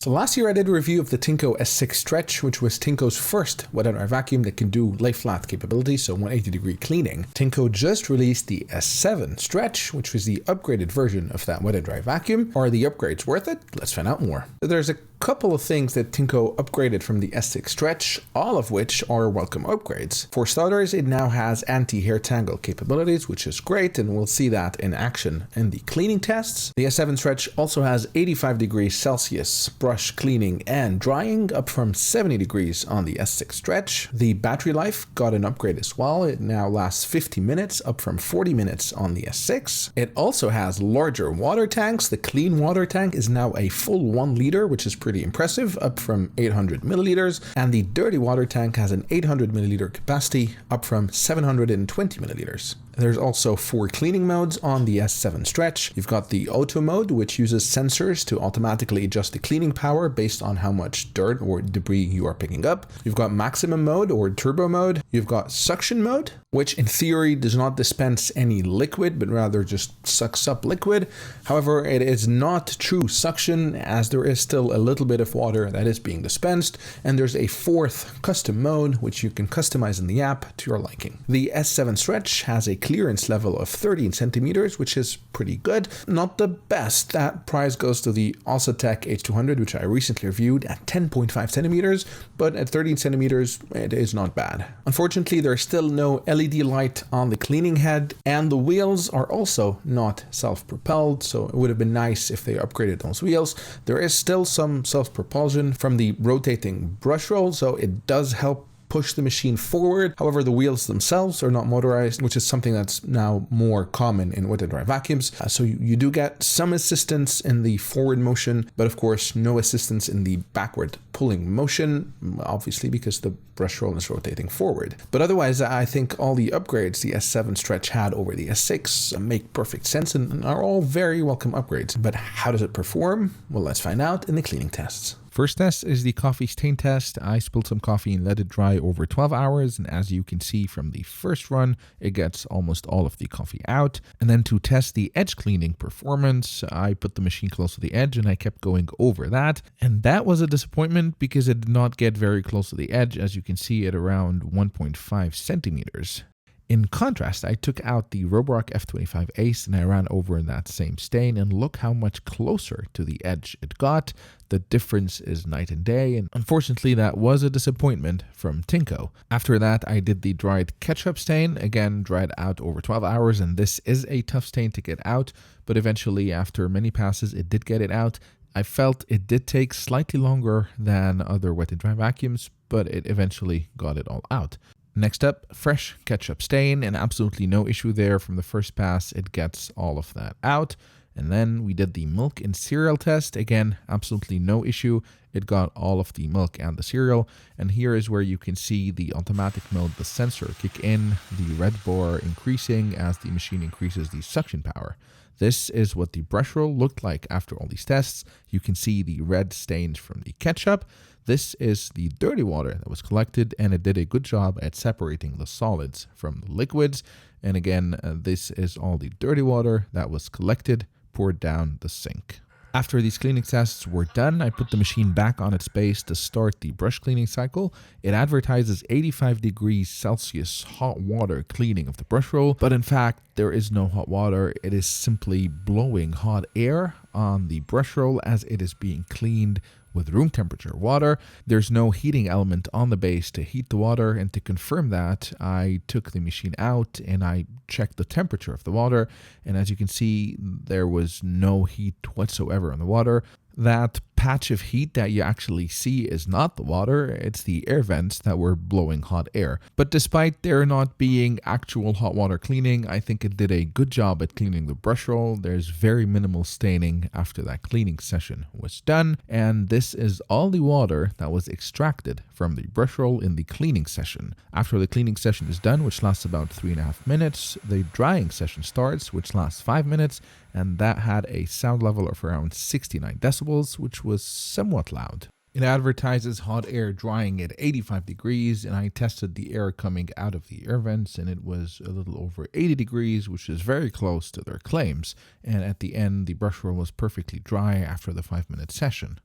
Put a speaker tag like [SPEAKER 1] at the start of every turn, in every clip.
[SPEAKER 1] So last year I did a review of the Tineco S6 Stretch, which was Tineco's first wet and dry vacuum that can do lay flat capability, so 180-degree cleaning. Tineco just released the S7 Stretch, which was the upgraded version of that wet and dry vacuum. Are the upgrades worth it? Let's find out more. There's a couple of things that Tineco upgraded from the S6 Stretch, all of which are welcome upgrades. For starters, it now has anti-hair tangle capabilities, which is great, and we'll see that in action in the cleaning tests. The S7 Stretch also has 85 degrees Celsius brush cleaning and drying, up from 70 degrees on the S6 Stretch. The battery life got an upgrade as well. It now lasts 50 minutes, up from 40 minutes on the S6. It also has larger water tanks. The clean water tank is now a full 1 liter, which is pretty impressive, up from 800 milliliters, and the dirty water tank has an 800 milliliter capacity, up from 720 milliliters. There's also 4 cleaning modes on the S7 Stretch. You've got the auto mode, which uses sensors to automatically adjust the cleaning power based on how much dirt or debris you are picking up. You've got maximum mode or turbo mode. You've got suction mode, which in theory does not dispense any liquid, but rather just sucks up liquid. However, it is not true suction, as there is still a little bit of water that is being dispensed. And there's a 4th custom mode, which you can customize in the app to your liking. The S7 Stretch has a clearance level of 13 centimeters, which is pretty good. Not the best. That prize goes to the Osatec H200, which I recently reviewed at 10.5 centimeters, but at 13 centimeters, it is not bad. Unfortunately, there's still no LED light on the cleaning head, and the wheels are also not self-propelled, so it would have been nice if they upgraded those wheels. There is still some self-propulsion from the rotating brush roll, so it does help push the machine forward. However, the wheels themselves are not motorized, which is something that's now more common in wet and dry vacuums. So you do get some assistance in the forward motion, but of course no assistance in the backward pulling motion, obviously because the brush roll is rotating forward. But otherwise, I think all the upgrades the S7 Stretch had over the S6 make perfect sense and are all very welcome upgrades. But how does it perform? Well, let's find out in the cleaning tests.
[SPEAKER 2] First test is the coffee stain test. I spilled some coffee and let it dry over 12 hours, and as you can see from the first run, it gets almost all of the coffee out. And then to test the edge cleaning performance, I put the machine close to the edge and I kept going over that. And that was a disappointment because it did not get very close to the edge, as you can see at around 1.5 centimeters. In contrast, I took out the Roborock F25 Ace and I ran over that same stain, and look how much closer to the edge it got. The difference is night and day, and unfortunately that was a disappointment from Tineco. After that, I did the dried ketchup stain, again dried out over 12 hours, and this is a tough stain to get out, but eventually after many passes it did get it out. I felt it did take slightly longer than other wet and dry vacuums, but it eventually got it all out. Next up, fresh ketchup stain, and absolutely no issue there. From the first pass, it gets all of that out. And then we did the milk and cereal test. Again, absolutely no issue. It got all of the milk and the cereal. And here is where you can see the automatic mode, the sensor kick in, the red bar increasing as the machine increases the suction power. This is what the brush roll looked like after all these tests. You can see the red stains from the ketchup. This is the dirty water that was collected, and it did a good job at separating the solids from the liquids. And again, this is all the dirty water that was collected, poured down the sink. After these cleaning tests were done, I put the machine back on its base to start the brush cleaning cycle. It advertises 85 degrees Celsius hot water cleaning of the brush roll, but in fact, there is no hot water. It is simply blowing hot air on the brush roll as it is being cleaned with room temperature water. There's no heating element on the base to heat the water, and to confirm that, I took the machine out and I checked the temperature of the water, and as you can see, there was no heat whatsoever on the water. That patch of heat that you actually see is not the water, it's the air vents that were blowing hot air. But despite there not being actual hot water cleaning, I think it did a good job at cleaning the brush roll. There's very minimal staining after that cleaning session was done, and this is all the water that was extracted from the brush roll in the cleaning session. After the cleaning session is done, which lasts about 3.5 minutes, the drying session starts, which lasts 5 minutes, and that had a sound level of around 69 decibels, which was somewhat loud. It advertises hot air drying at 85 degrees, and I tested the air coming out of the air vents, and it was a little over 80 degrees, which is very close to their claims. And at the end, the brush roll was perfectly dry after the 5-minute session.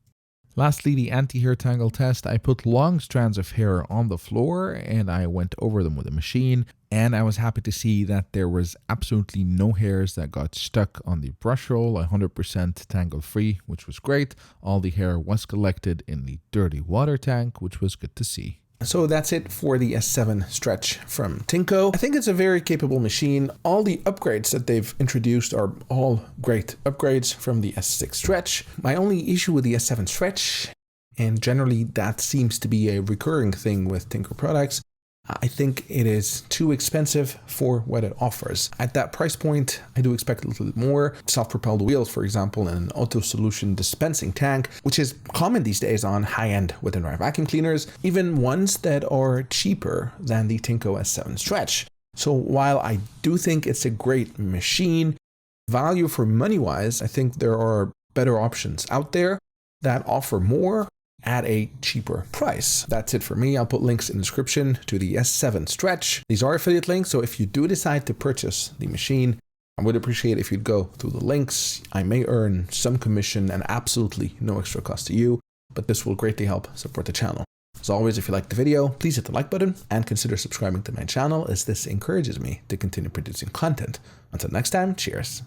[SPEAKER 2] Lastly, the anti-hair tangle test. I put long strands of hair on the floor and I went over them with a machine, and I was happy to see that there was absolutely no hairs that got stuck on the brush roll, 100% tangle free, which was great. All the hair was collected in the dirty water tank, which was good to see.
[SPEAKER 1] So that's it for the S7 Stretch from Tineco. I think it's a very capable machine. All the upgrades that they've introduced are all great upgrades from the S6 Stretch. My only issue with the S7 Stretch, and generally that seems to be a recurring thing with Tineco products, I think it is too expensive for what it offers. At that price point, I do expect a little bit more. Self-propelled wheels, for example, and an auto solution dispensing tank, which is common these days on high-end wet-and-dry vacuum cleaners, even ones that are cheaper than the Tineco S7 Stretch. So while I do think it's a great machine, value for money-wise, I think there are better options out there that offer more at a cheaper price. That's it for me. I'll put links in the description to the S7 Stretch. These are affiliate links, so if you do decide to purchase the machine, I would appreciate if you'd go through the links. I may earn some commission and absolutely no extra cost to you, but this will greatly help support the channel. As always, if you liked the video, please hit the like button and consider subscribing to my channel, as this encourages me to continue producing content. Until next time, cheers.